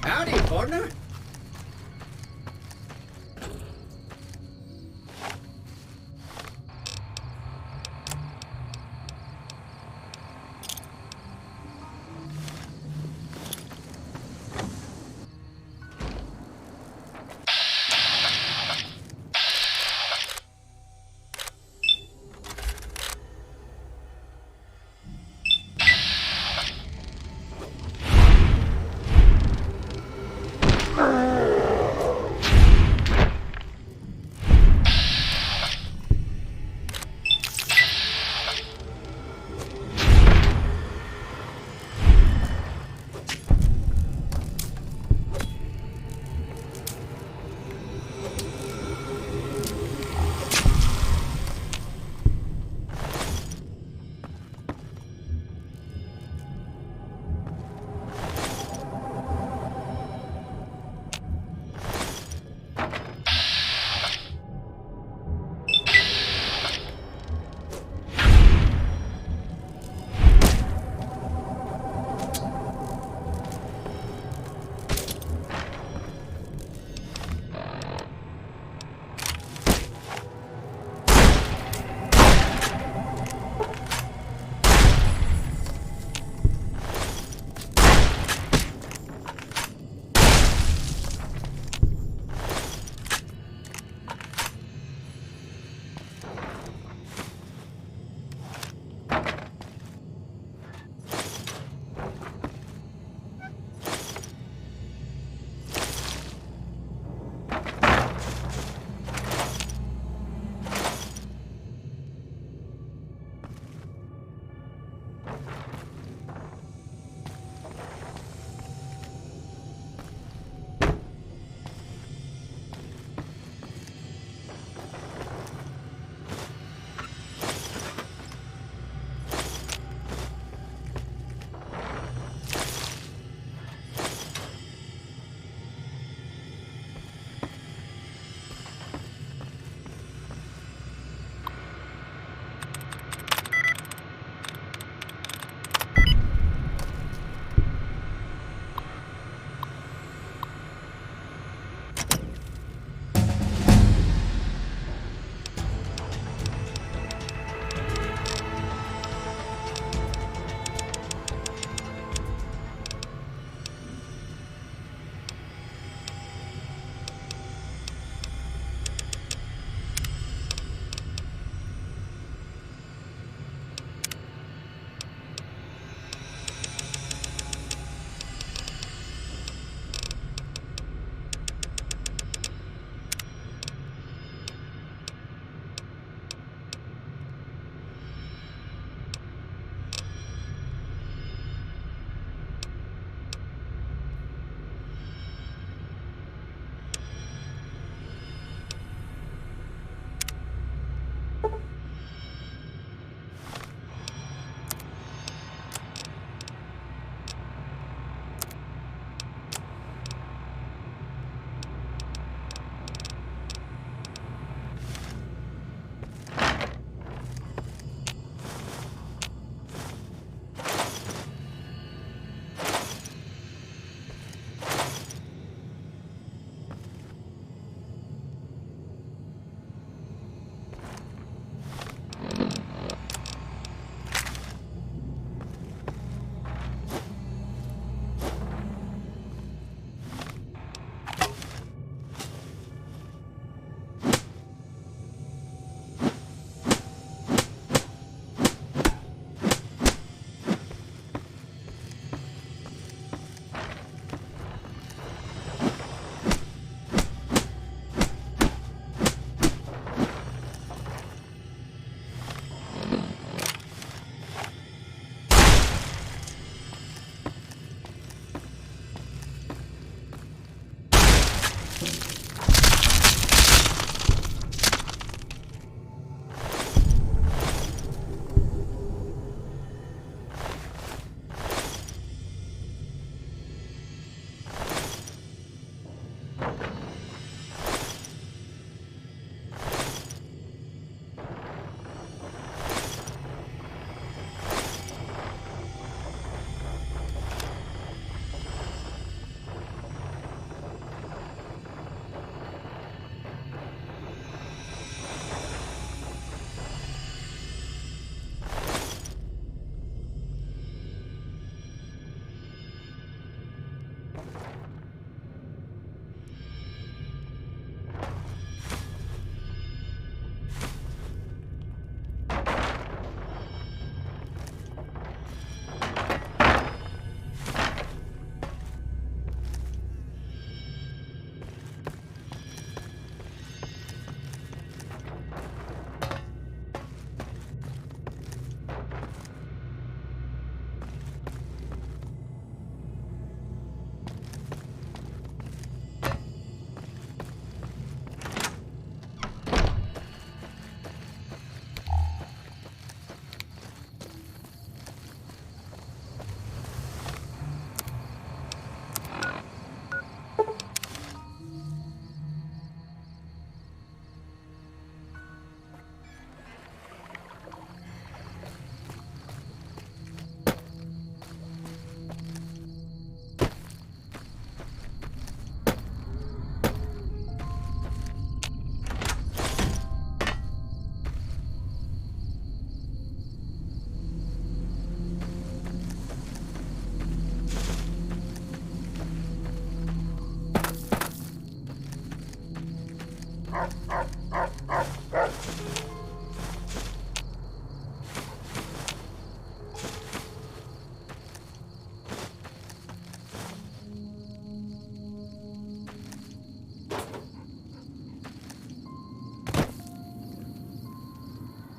Howdy, partner.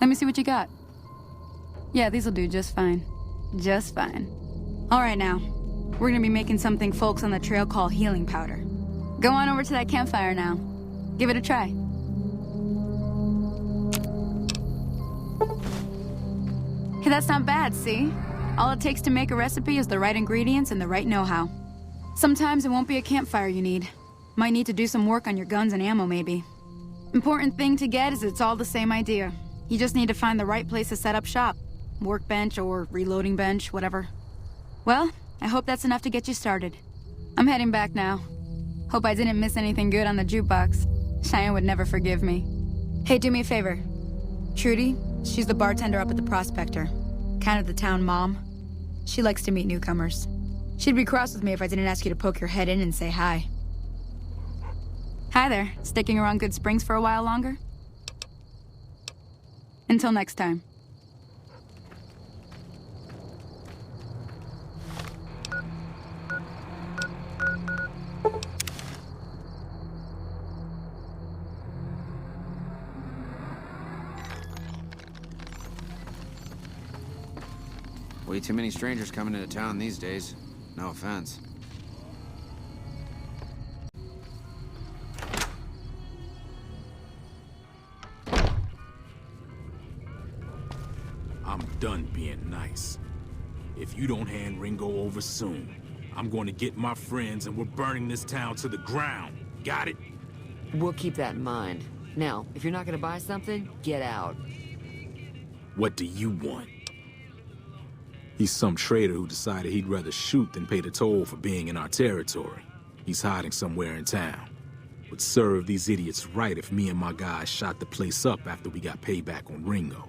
Let me see what you got. Yeah, these'll do just fine. Just fine. All right now, we're gonna be making something folks on the trail call healing powder. Go on over to that campfire now. Give it a try. Hey, that's not bad, see? All it takes to make a recipe is the right ingredients and the right know-how. Sometimes it won't be a campfire you need. Might need to do some work on your guns and ammo, maybe. Important thing to get is it's all the same idea. You just need to find the right place to set up shop. Workbench or reloading bench, whatever. Well, I hope that's enough to get you started. I'm heading back now. Hope I didn't miss anything good on the jukebox. Cheyenne would never forgive me. Hey, do me a favor. Trudy, she's the bartender up at the Prospector. Kind of the town mom. She likes to meet newcomers. She'd be cross with me if I didn't ask you to poke your head in and say hi. Hi there. Sticking around Good Springs for a while longer? Until next time. Way too many strangers coming into town these days. No offense. I'm done being nice. If you don't hand Ringo over soon, I'm going to get my friends and we're burning this town to the ground. Got it? We'll keep that in mind. Now, if you're not gonna buy something, get out. What do you want? He's some traitor who decided he'd rather shoot than pay the toll for being in our territory. He's hiding somewhere in town. Would serve these idiots right if me and my guys shot the place up after we got payback on Ringo.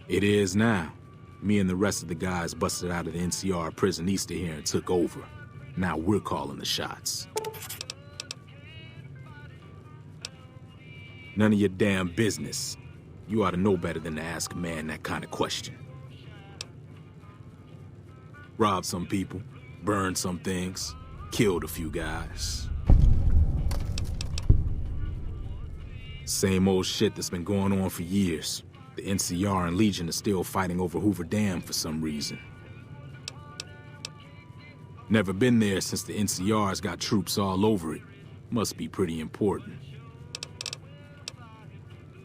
It is now. Me and the rest of the guys busted out of the NCR prison east of here and took over. Now we're calling the shots. None of your damn business. You ought to know better than to ask a man that kind of question. Robbed some people, burned some things, killed a few guys. Same old shit that's been going on for years. The NCR and Legion are still fighting over Hoover Dam for some reason. Never been there since the NCR's got troops all over it. Must be pretty important.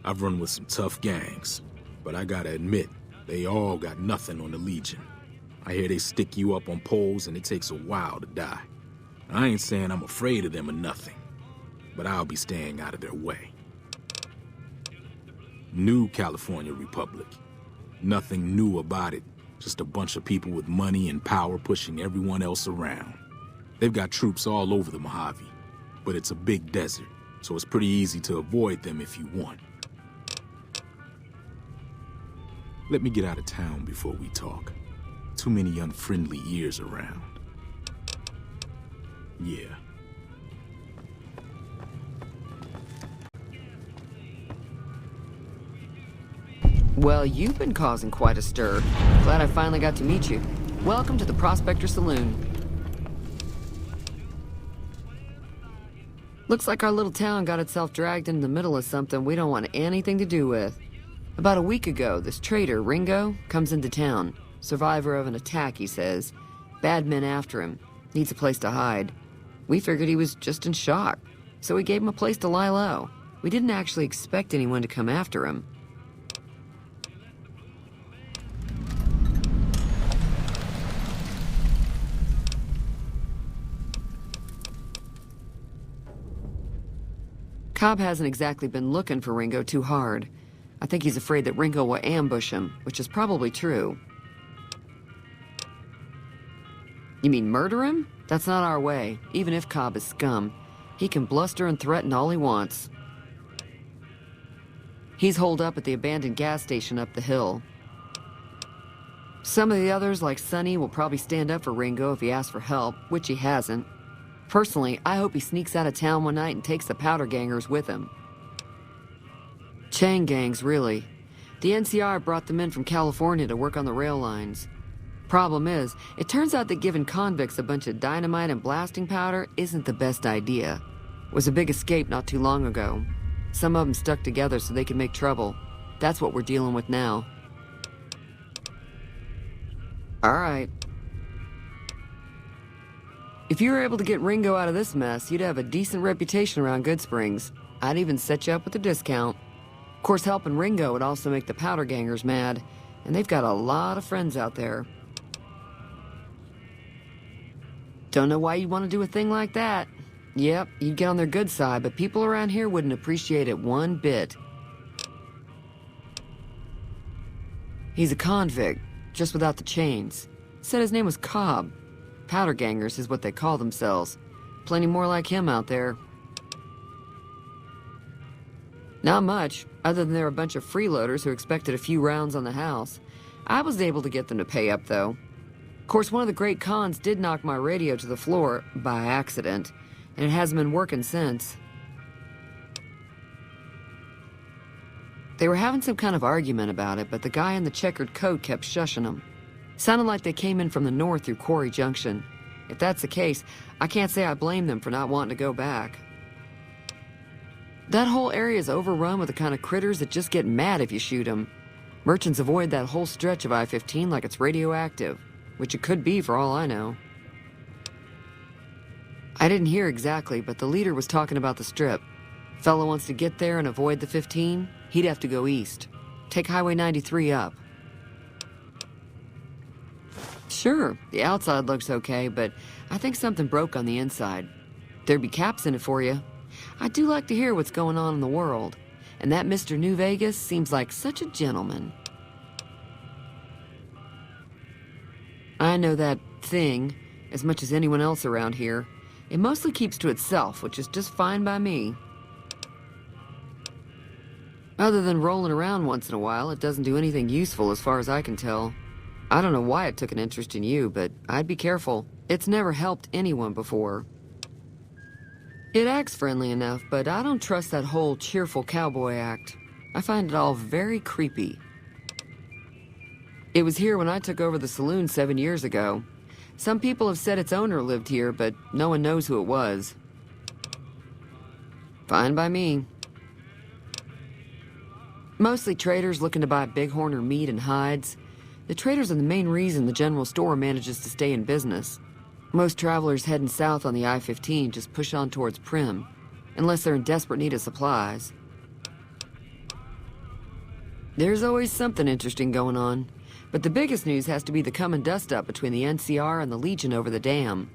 I've run with some tough gangs, but I gotta admit, they all got nothing on the Legion. I hear they stick you up on poles and it takes a while to die. I ain't saying I'm afraid of them or nothing, but I'll be staying out of their way. New California Republic. Nothing new about it, just a bunch of people with money and power pushing everyone else around. They've got troops all over the Mojave, but it's a big desert, so it's pretty easy to avoid them if you want. Let me get out of town before we talk. Too many unfriendly ears around. Yeah. Well, you've been causing quite a stir. Glad I finally got to meet you. Welcome to the Prospector Saloon. Looks like our little town got itself dragged into the middle of something we don't want anything to do with. About a week ago, this traitor, Ringo, comes into town. Survivor of an attack, he says. Bad men after him. Needs a place to hide. We figured he was just in shock, so we gave him a place to lie low. We didn't actually expect anyone to come after him. Cobb hasn't exactly been looking for Ringo too hard. I think he's afraid that Ringo will ambush him, which is probably true. You mean murder him? That's not our way, even if Cobb is scum. He can bluster and threaten all he wants. He's holed up at the abandoned gas station up the hill. Some of the others, like Sonny, will probably stand up for Ringo if he asks for help, which he hasn't. Personally, I hope he sneaks out of town one night and takes the powder gangers with him. Chain gangs, really. The NCR brought them in from California to work on the rail lines. Problem is, it turns out that giving convicts a bunch of dynamite and blasting powder isn't the best idea. It was a big escape not too long ago. Some of them stuck together so they could make trouble. That's what we're dealing with now. All right. If you were able to get Ringo out of this mess, you'd have a decent reputation around Good Springs. I'd even set you up with a discount. Of course, helping Ringo would also make the powder gangers mad, and they've got a lot of friends out there. Don't know why you'd want to do a thing like that. Yep, you'd get on their good side, but people around here wouldn't appreciate it one bit. He's a convict, just without the chains. Said his name was Cobb. Powder gangers is what they call themselves. Plenty more like him out there. Not much, other than they're a bunch of freeloaders who expected a few rounds on the house. I was able to get them to pay up, though. Of course, one of the great cons did knock my radio to the floor, by accident, and it hasn't been working since. They were having some kind of argument about it, but the guy in the checkered coat kept shushing them. Sounded like they came in from the north through Quarry Junction. If that's the case, I can't say I blame them for not wanting to go back. That whole area is overrun with the kind of critters that just get mad if you shoot them. Merchants avoid that whole stretch of I-15 like it's radioactive, which it could be for all I know. I didn't hear exactly, but the leader was talking about the strip. Fellow wants to get there and avoid the 15, he'd have to go east. Take Highway 93 up. Sure, the outside looks okay, but I think something broke on the inside. There'd be caps in it for you. I do like to hear what's going on in the world, and that Mr. New Vegas seems like such a gentleman. I know that thing as much as anyone else around here. It mostly keeps to itself, which is just fine by me. Other than rolling around once in a while, it doesn't do anything useful as far as I can tell. I don't know why it took an interest in you, but I'd be careful. It's never helped anyone before. It acts friendly enough, but I don't trust that whole cheerful cowboy act. I find it all very creepy. It was here when I took over the saloon 7 years ago. Some people have said its owner lived here, but no one knows who it was. Fine by me. Mostly traders looking to buy bighorn or meat and hides. The traders are the main reason the general store manages to stay in business. Most travelers heading south on the I-15 just push on towards Prim, unless they're in desperate need of supplies. There's always something interesting going on, but the biggest news has to be the come and dust up between the NCR and the Legion over the dam.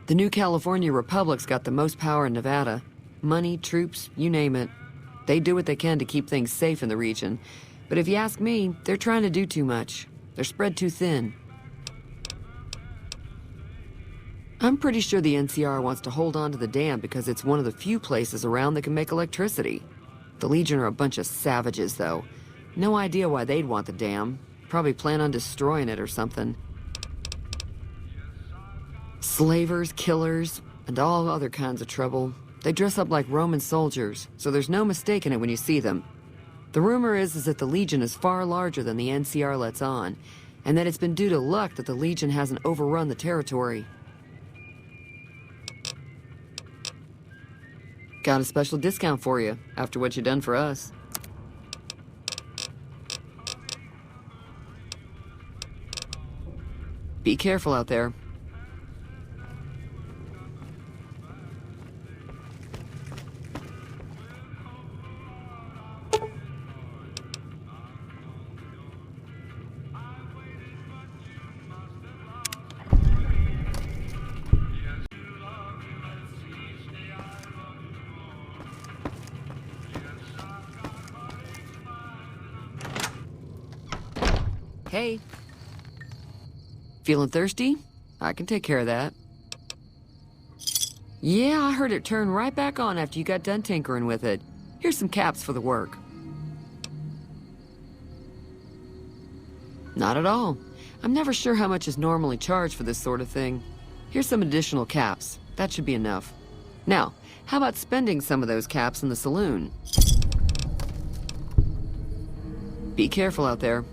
The new California Republic's got the most power in Nevada. Money, troops, you name it. They do what they can to keep things safe in the region, but if you ask me, they're trying to do too much. They're spread too thin. I'm pretty sure the NCR wants to hold on to the dam because it's one of the few places around that can make electricity. The Legion are a bunch of savages, though. No idea why they'd want the dam. Probably plan on destroying it or something. Slavers, killers, and all other kinds of trouble. They dress up like Roman soldiers, so there's no mistaking it when you see them. The rumor is that the Legion is far larger than the NCR lets on, and that it's been due to luck that the Legion hasn't overrun the territory. Got a special discount for you, after what you done for us. Be careful out there. Hey. Feeling thirsty? I can take care of that. Yeah, I heard it turn right back on after you got done tinkering with it. Here's some caps for the work. Not at all. I'm never sure how much is normally charged for this sort of thing. Here's some additional caps. That should be enough. Now, how about spending some of those caps in the saloon? Be careful out there.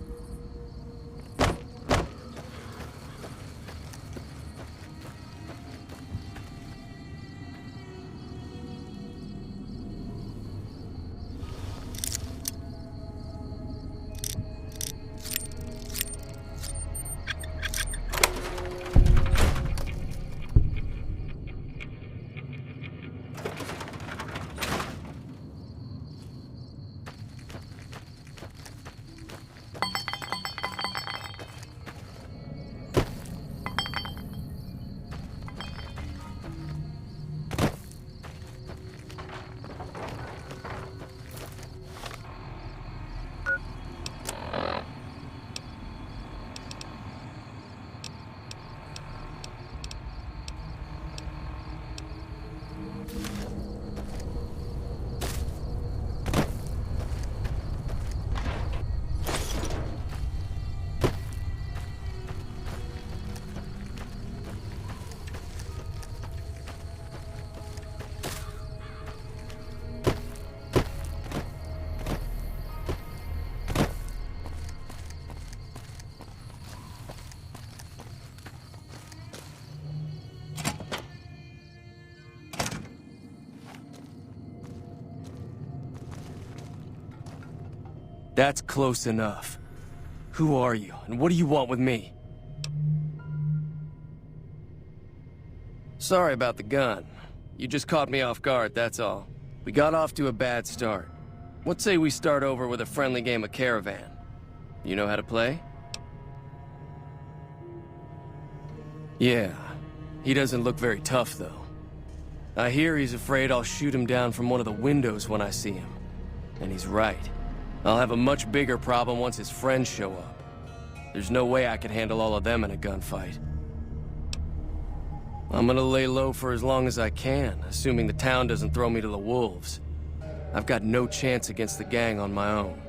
That's close enough. Who are you, and what do you want with me? Sorry about the gun. You just caught me off guard, that's all. We got off to a bad start. What say we start over with a friendly game of Caravan? You know how to play? Yeah. He doesn't look very tough, though. I hear he's afraid I'll shoot him down from one of the windows when I see him. And he's right. I'll have a much bigger problem once his friends show up. There's no way I can handle all of them in a gunfight. I'm gonna lay low for as long as I can, assuming the town doesn't throw me to the wolves. I've got no chance against the gang on my own.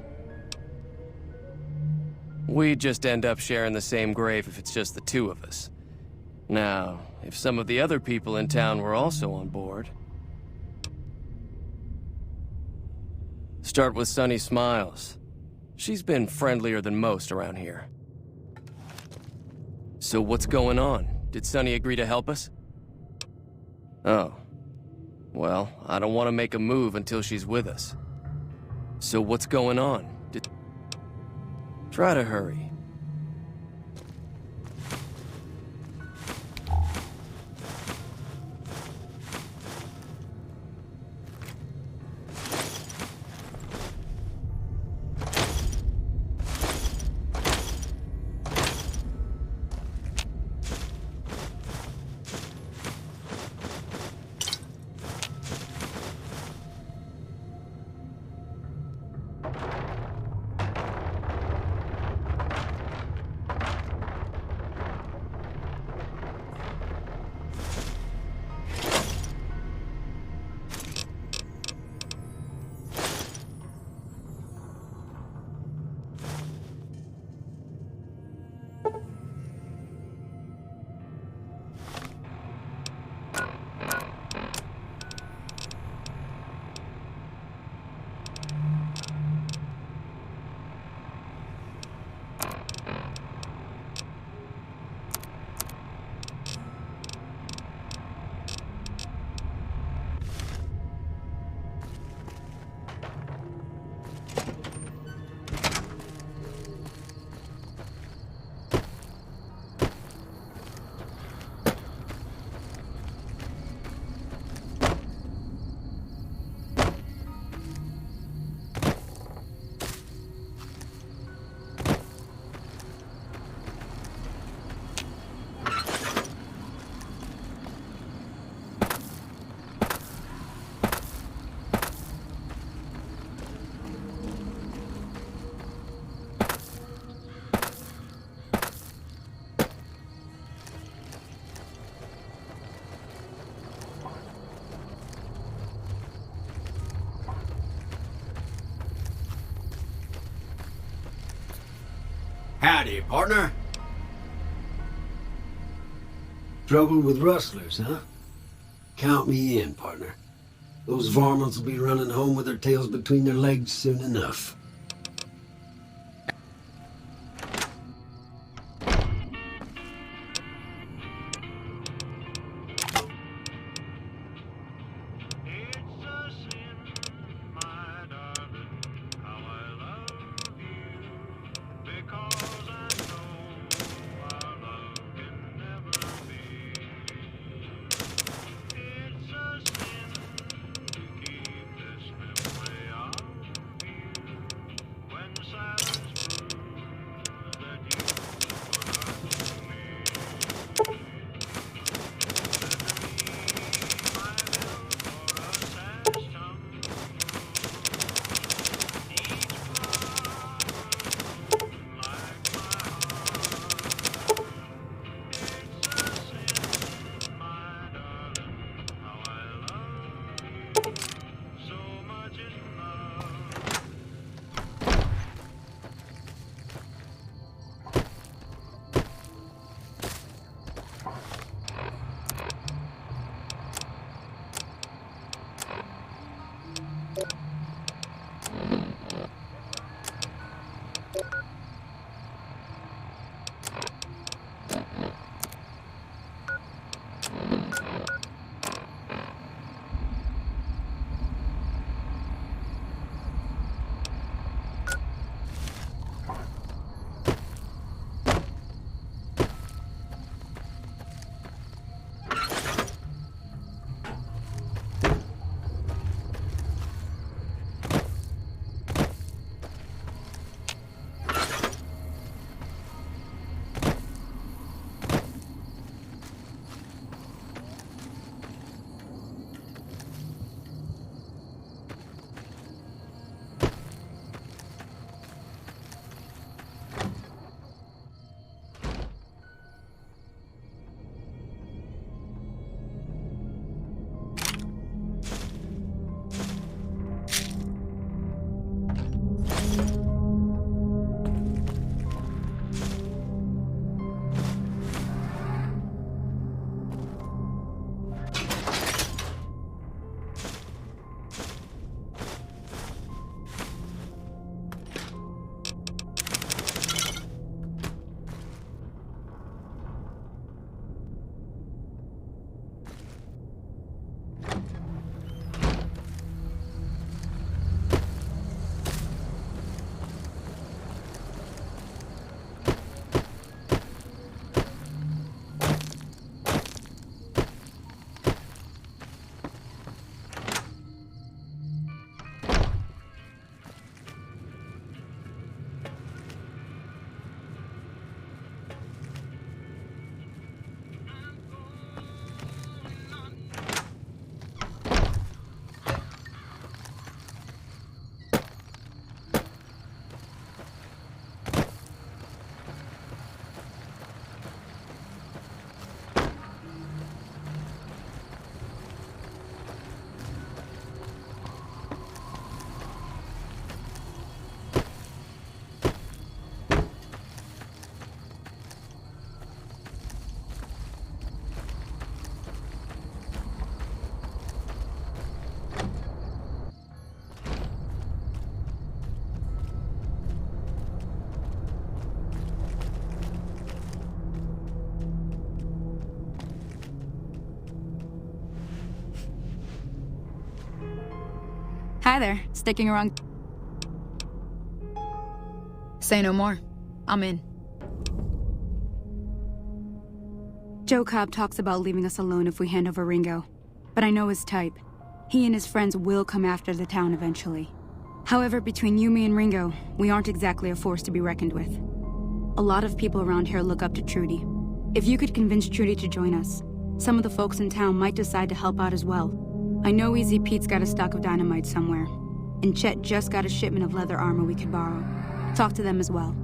We'd just end up sharing the same grave if it's just the two of us. Now, if some of the other people in town were also on board... Start with Sunny Smiles. She's been friendlier than most around here. So what's going on? Did Sunny agree to help us? Oh. Well, I don't want to make a move until she's with us. So what's going on? Try to hurry. Howdy, partner. Trouble with rustlers, huh? Count me in, partner. Those varmints will be running home with their tails between their legs soon enough. Hi there. Sticking around? Say no more. I'm in. Joe Cobb talks about leaving us alone if we hand over Ringo. But I know his type. He and his friends will come after the town eventually. However, between you, me, and Ringo, we aren't exactly a force to be reckoned with. A lot of people around here look up to Trudy. If you could convince Trudy to join us, some of the folks in town might decide to help out as well. I know Easy Pete's got a stock of dynamite somewhere, and Chet just got a shipment of leather armor we could borrow. Talk to them as well.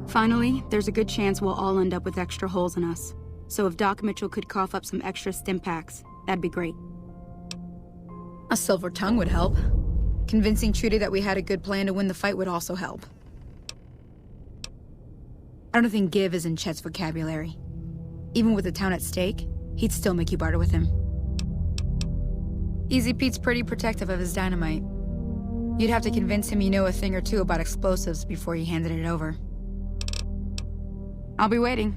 Finally, there's a good chance we'll all end up with extra holes in us. So if Doc Mitchell could cough up some extra stim packs, that'd be great. A silver tongue would help. Convincing Trudy that we had a good plan to win the fight would also help. I don't think give is in Chet's vocabulary. Even with the town at stake, he'd still make you barter with him. Easy Pete's pretty protective of his dynamite. You'd have to convince him you know a thing or two about explosives before you handed it over. I'll be waiting.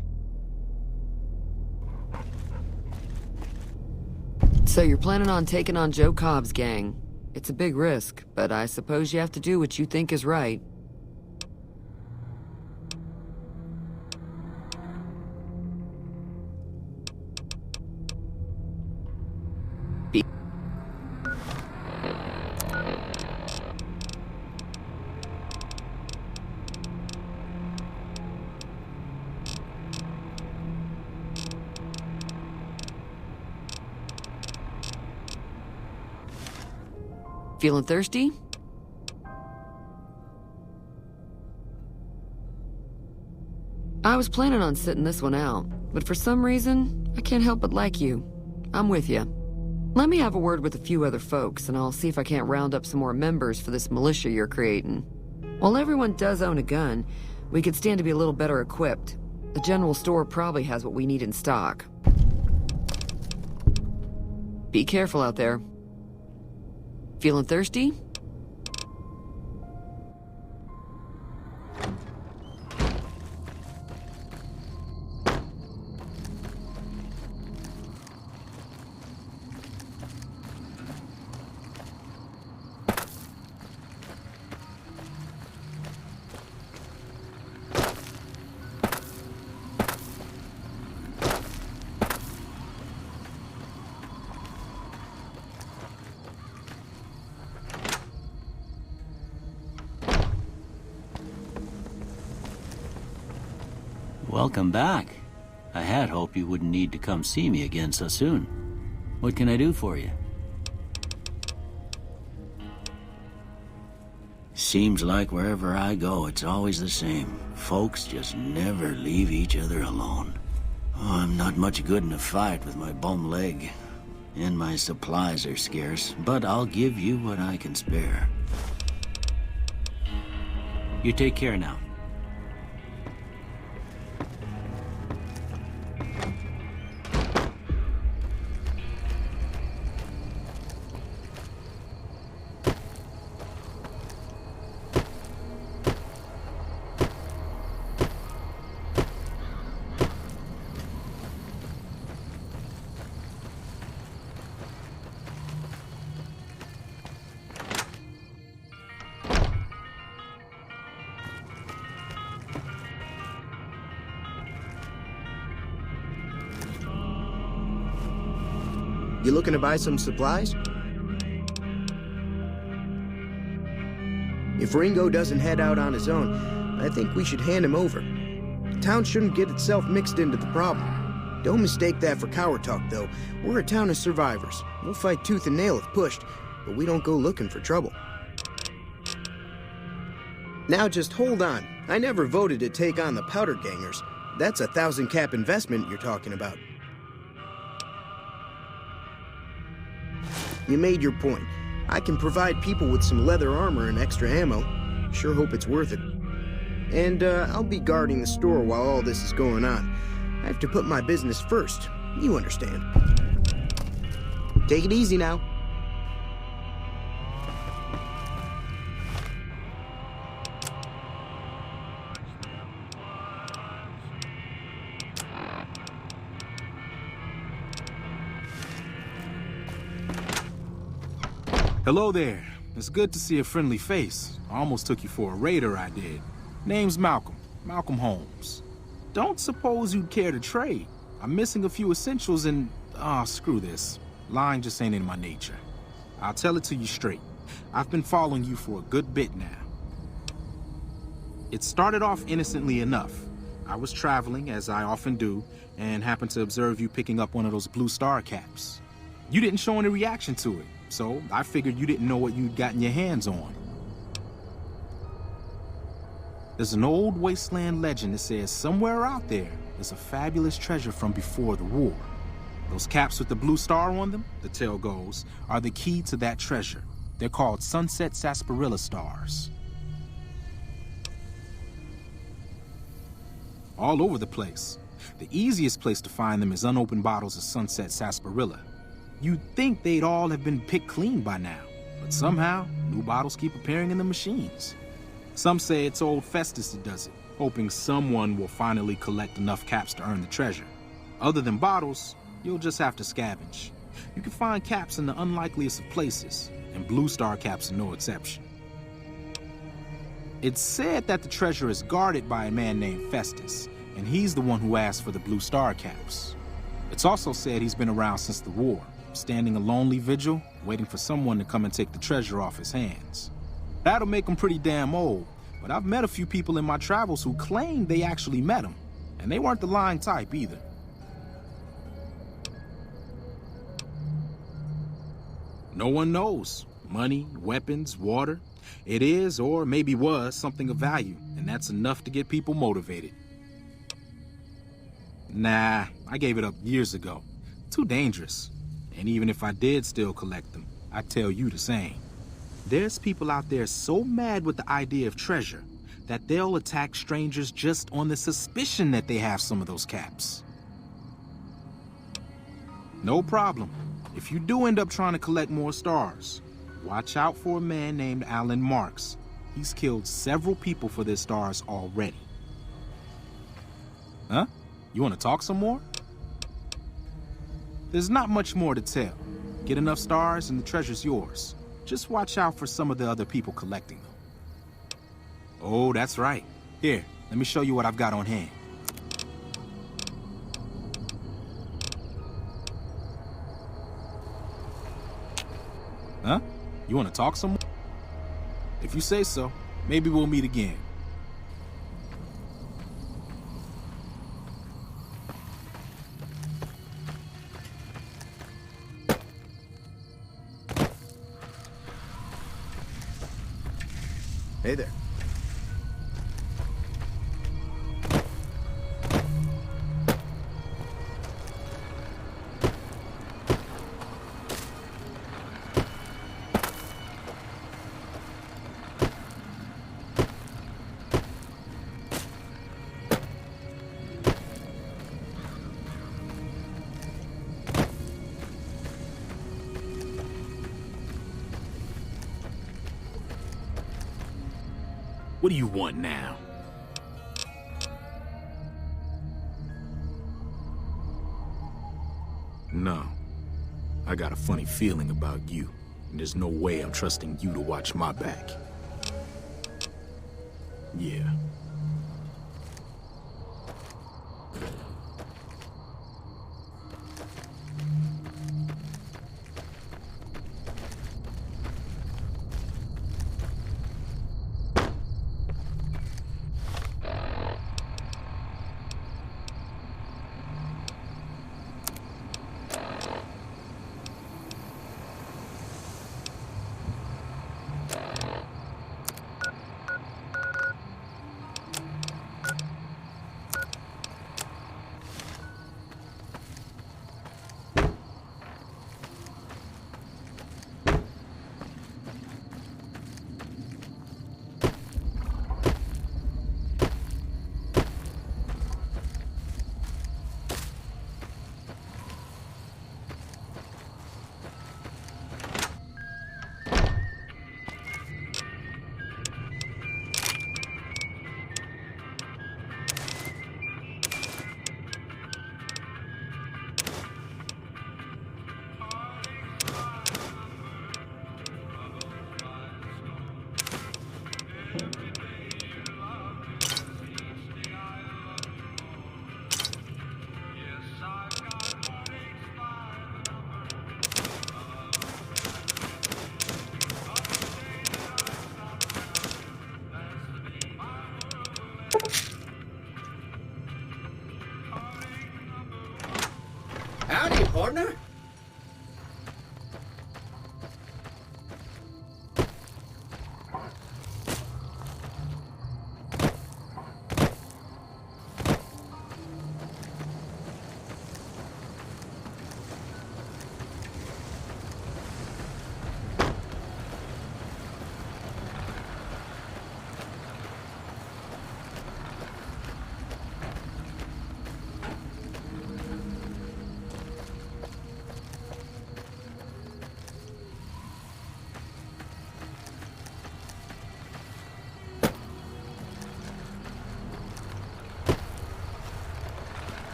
So you're planning on taking on Joe Cobb's gang. It's a big risk, but I suppose you have to do what you think is right. Feeling thirsty? I was planning on sitting this one out, but for some reason, I can't help but like you. I'm with you. Let me have a word with a few other folks, and I'll see if I can't round up some more members for this militia you're creating. While everyone does own a gun, we could stand to be a little better equipped. The general store probably has what we need in stock. Be careful out there. Feeling thirsty? Welcome back. I had hoped you wouldn't need to come see me again so soon. What can I do for you? Seems like wherever I go, it's always the same. Folks just never leave each other alone. Oh, I'm not much good in a fight with my bum leg. And my supplies are scarce, but I'll give you what I can spare. You take care now. You looking to buy some supplies? If Ringo doesn't head out on his own, I think we should hand him over. The town shouldn't get itself mixed into the problem. Don't mistake that for coward talk, though. We're a town of survivors. We'll fight tooth and nail if pushed, but we don't go looking for trouble. Now just hold on. I never voted to take on the powder gangers. That's a 1,000-cap investment you're talking about. You made your point. I can provide people with some leather armor and extra ammo. Sure hope it's worth it. And I'll be guarding the store while all this is going on. I have to put my business first. You understand. Take it easy now. Hello there. It's good to see a friendly face. I almost took you for a raider, I did. Name's Malcolm. Malcolm Holmes. Don't suppose you'd care to trade. I'm missing a few essentials and... screw this. Lying just ain't in my nature. I'll tell it to you straight. I've been following you for a good bit now. It started off innocently enough. I was traveling, as I often do, and happened to observe you picking up one of those blue star caps. You didn't show any reaction to it. So I figured you didn't know what you'd gotten your hands on. There's an old wasteland legend that says somewhere out there is a fabulous treasure from before the war. Those caps with the blue star on them, the tale goes, are the key to that treasure. They're called sunset sarsaparilla stars. All over the place. The easiest place to find them is unopened bottles of Sunset Sarsaparilla. You'd think they'd all have been picked clean by now, but somehow, new bottles keep appearing in the machines. Some say it's old Festus that does it, hoping someone will finally collect enough caps to earn the treasure. Other than bottles, you'll just have to scavenge. You can find caps in the unlikeliest of places, and Blue Star caps are no exception. It's said that the treasure is guarded by a man named Festus, and he's the one who asked for the Blue Star caps. It's also said he's been around since the war, standing a lonely vigil, waiting for someone to come and take the treasure off his hands. That'll make him pretty damn old, but I've met a few people in my travels who claim they actually met him, and they weren't the lying type either. No one knows. Money, weapons, water. It is, or maybe was, something of value, and that's enough to get people motivated. Nah, I gave it up years ago. Too dangerous. And even if I did still collect them, I'd tell you the same. There's people out there so mad with the idea of treasure that they'll attack strangers just on the suspicion that they have some of those caps. No problem. If you do end up trying to collect more stars, watch out for a man named Alan Marks. He's killed several people for their stars already. Huh? You want to talk some more? There's not much more to tell. Get enough stars and the treasure's yours. Just watch out for some of the other people collecting them. Oh, that's right. Here, let me show you what I've got on hand. Huh? You want to talk some more? If you say so, maybe we'll meet again. Hey there. What do you want now? No. I got a funny feeling about you, and there's no way I'm trusting you to watch my back. Yeah. Howdy, partner.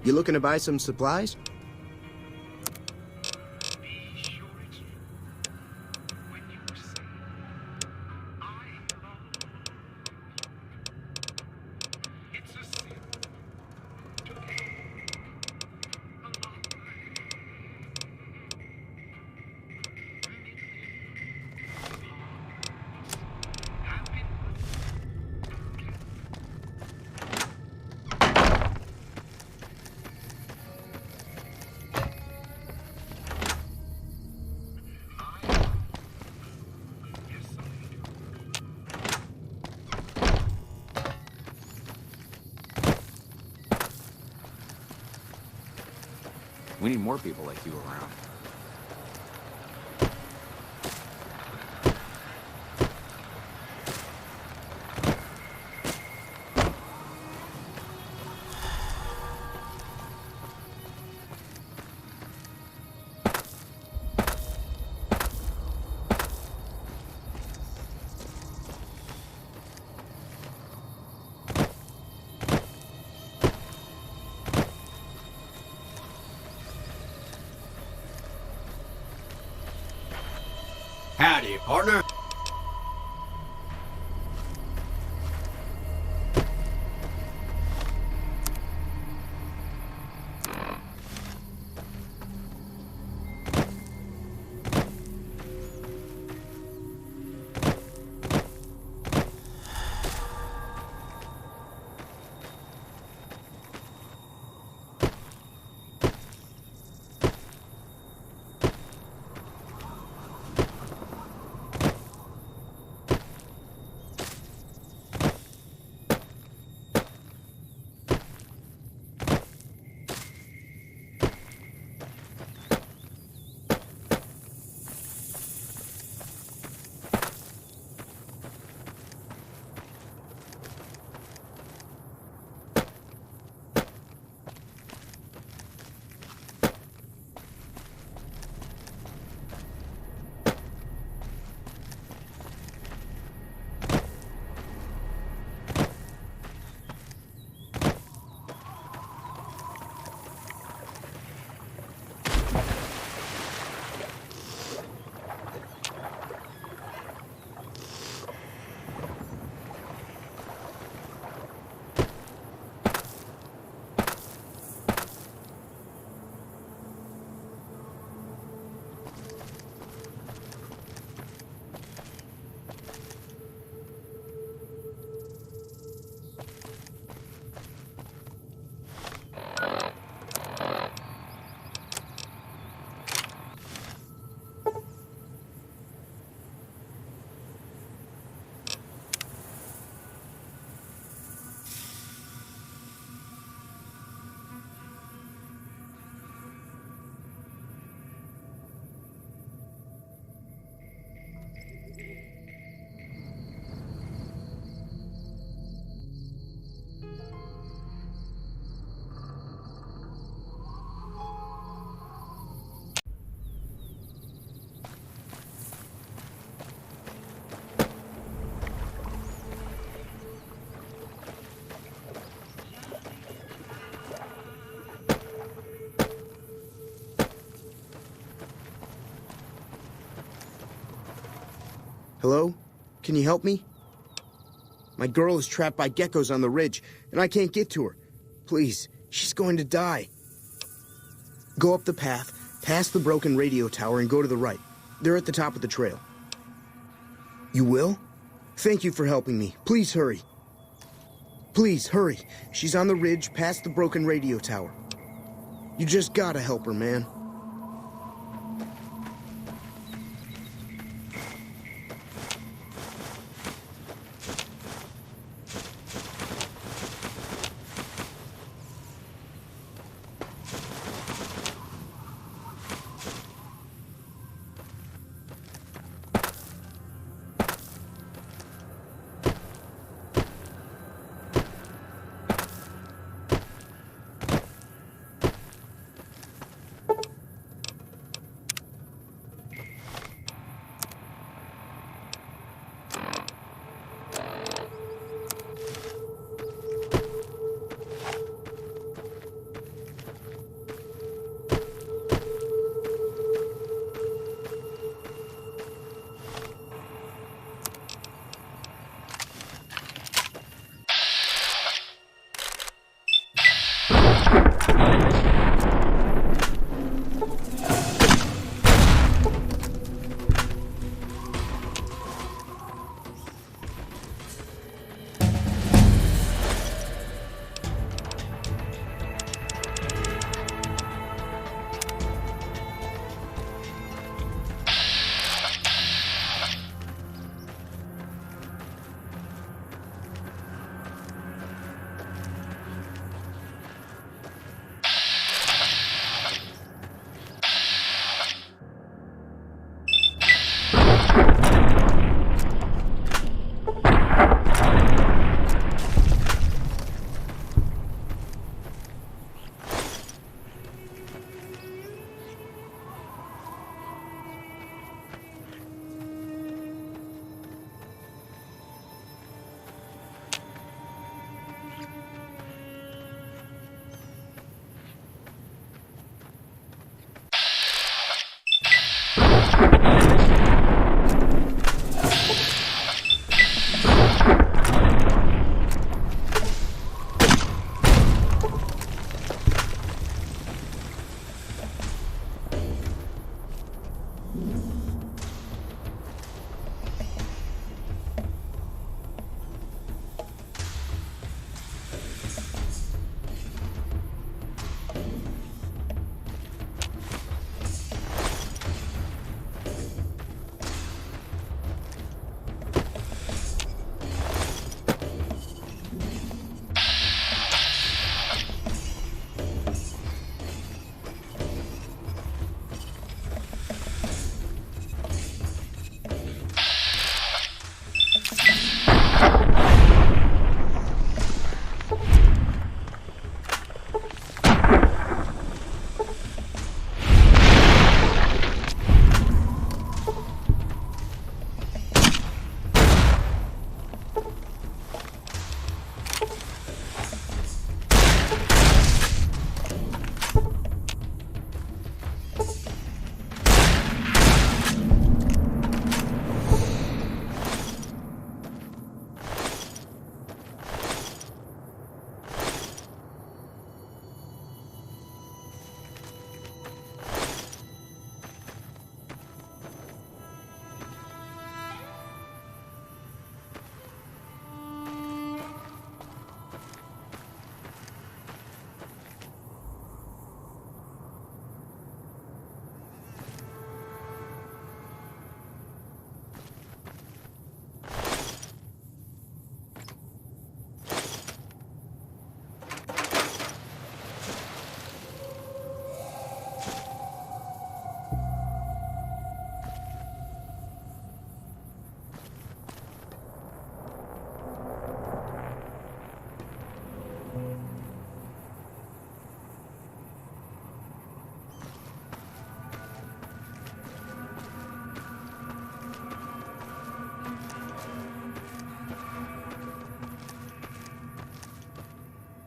You looking to buy some supplies? We need more people like you around. Howdy, partner. Hello? Can you help me? My girl is trapped by geckos on the ridge, and I can't get to her. Please, she's going to die. Go up the path, past the broken radio tower, and go to the right. They're at the top of the trail. You will? Thank you for helping me. Please hurry. Please, hurry. She's on the ridge, past the broken radio tower. You just gotta help her, man.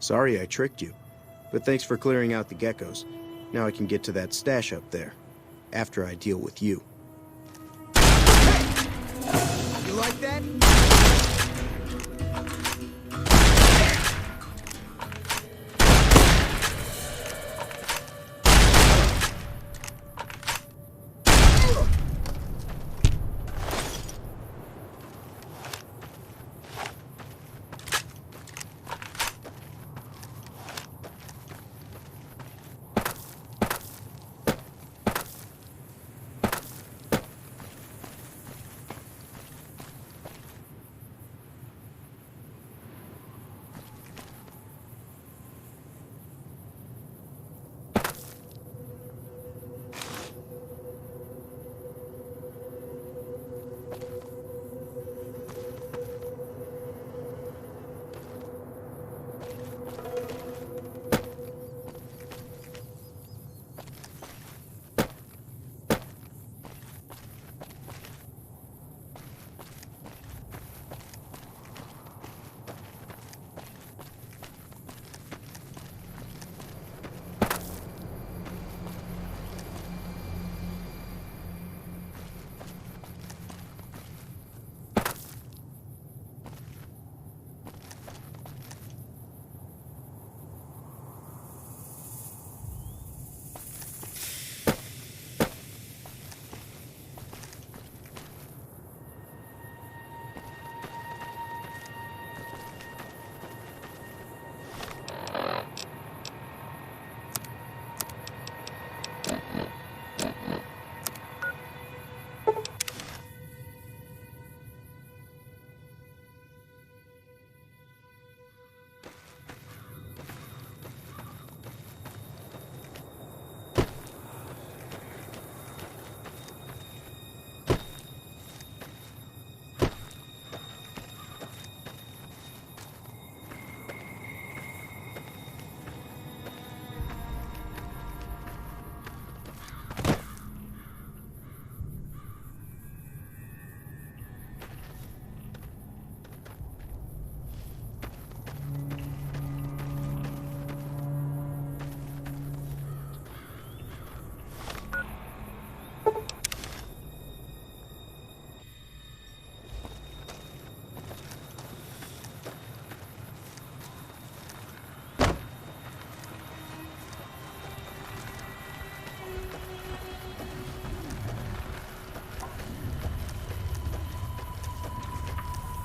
Sorry I tricked you, but thanks for clearing out the geckos. Now I can get to that stash up there, after I deal with you. Hey! You like that?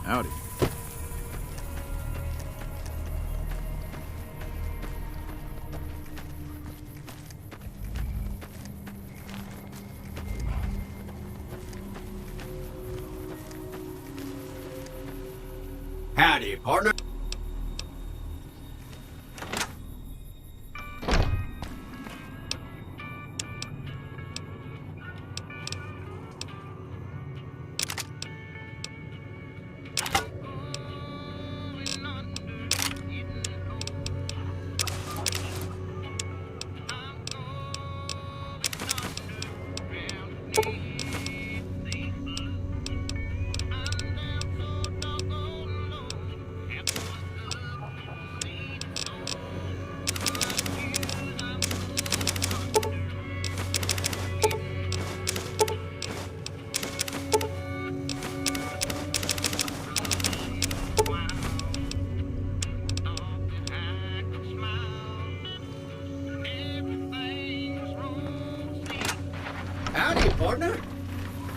Howdy. Howdy, partner.